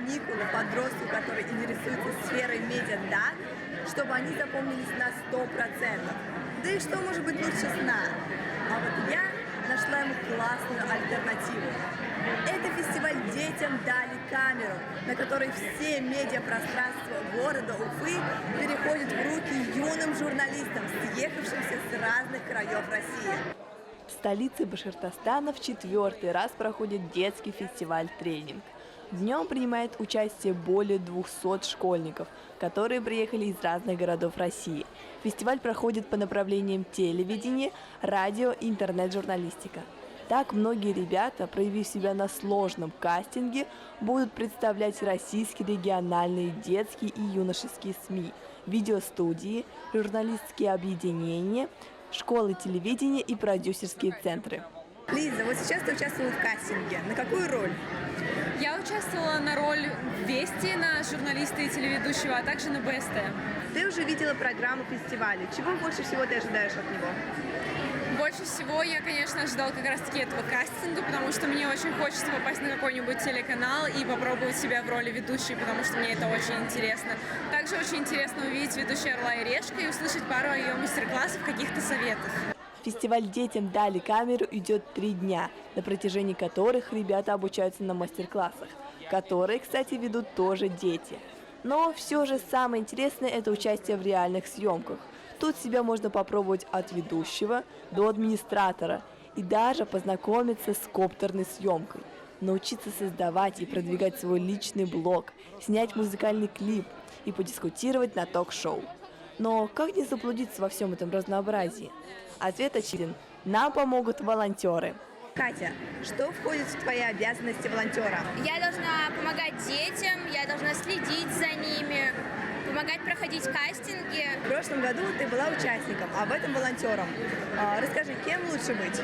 каникулы подростку, который интересуется сферой медиа так, чтобы они запомнились на 100%. Да и что может быть лучше сна? А вот я нашла ему классную альтернативу. Это фестиваль «Детям дали камеру», на который все медиапространства города Уфы переходят в руки юным журналистам, съехавшимся с разных краев России. В столице Башкортостана в 4-й раз проходит детский фестиваль «Тренинг». В нем принимает участие более 200 школьников, которые приехали из разных городов России. Фестиваль проходит по направлениям телевидения, радио и интернет-журналистика. Так многие ребята, проявив себя на сложном кастинге, будут представлять российские региональные детские и юношеские СМИ, видеостудии, журналистские объединения, школы телевидения и продюсерские центры. Лиза, вот сейчас ты участвовала в кастинге. На какую роль? Я участвовала на роль Вести, на журналиста и телеведущего, а также на БСТ. Ты уже видела программу фестиваля. Чего больше всего ты ожидаешь от него? Больше всего я, конечно, ожидала как раз-таки этого кастинга, потому что мне очень хочется попасть на какой-нибудь телеканал и попробовать себя в роли ведущей, потому что мне это очень интересно. Также очень интересно увидеть ведущую «Орла и Решка» и услышать пару ее мастер-классов, каких-то советов. Фестиваль «Детям дали камеру» идет 3 дня, на протяжении которых ребята обучаются на мастер-классах, которые, кстати, ведут тоже дети. Но все же самое интересное – это участие в реальных съемках. Тут себя можно попробовать от ведущего до администратора и даже познакомиться с коптерной съемкой, научиться создавать и продвигать свой личный блог, снять музыкальный клип и подискутировать на ток-шоу. Но как не заблудиться во всем этом разнообразии? Ответ очевиден. Нам помогут волонтеры. Катя, что входит в твои обязанности волонтера? Я должна помогать детям, я должна следить за ними, помогать проходить кастинги. В прошлом году ты была участником, а в этом волонтером. Расскажи, кем лучше быть?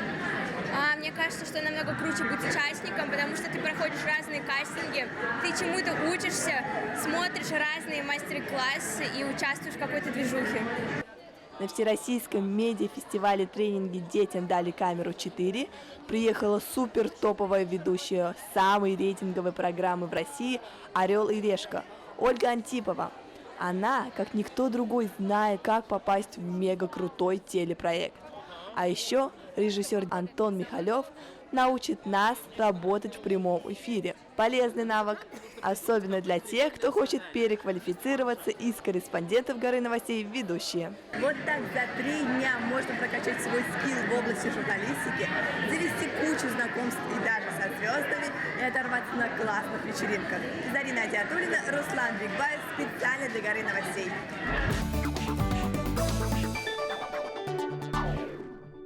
Мне кажется, что намного круче быть участником, потому что ты проходишь разные кастинги, ты чему-то учишься, смотришь разные мастер-классы и участвуешь в какой-то движухе. На всероссийском медиафестивале «Тренинги детям дали камеру 4» приехала супер топовая ведущая самой рейтинговой программы в России «Орел и Решка» Ольга Антипова. Она, как никто другой, знает, как попасть в мега крутой телепроект. А еще режиссер Антон Михалев научит нас работать в прямом эфире. Полезный навык, особенно для тех, кто хочет переквалифицироваться из корреспондентов «Горы новостей» в ведущие. Вот так за 3 дня можно прокачать свой скилл в области журналистики, завести кучу знакомств и даже со звездами и оторваться на классных вечеринках. Зарина Атиатуллина, Руслан Бигбаев, специально для «Горы новостей».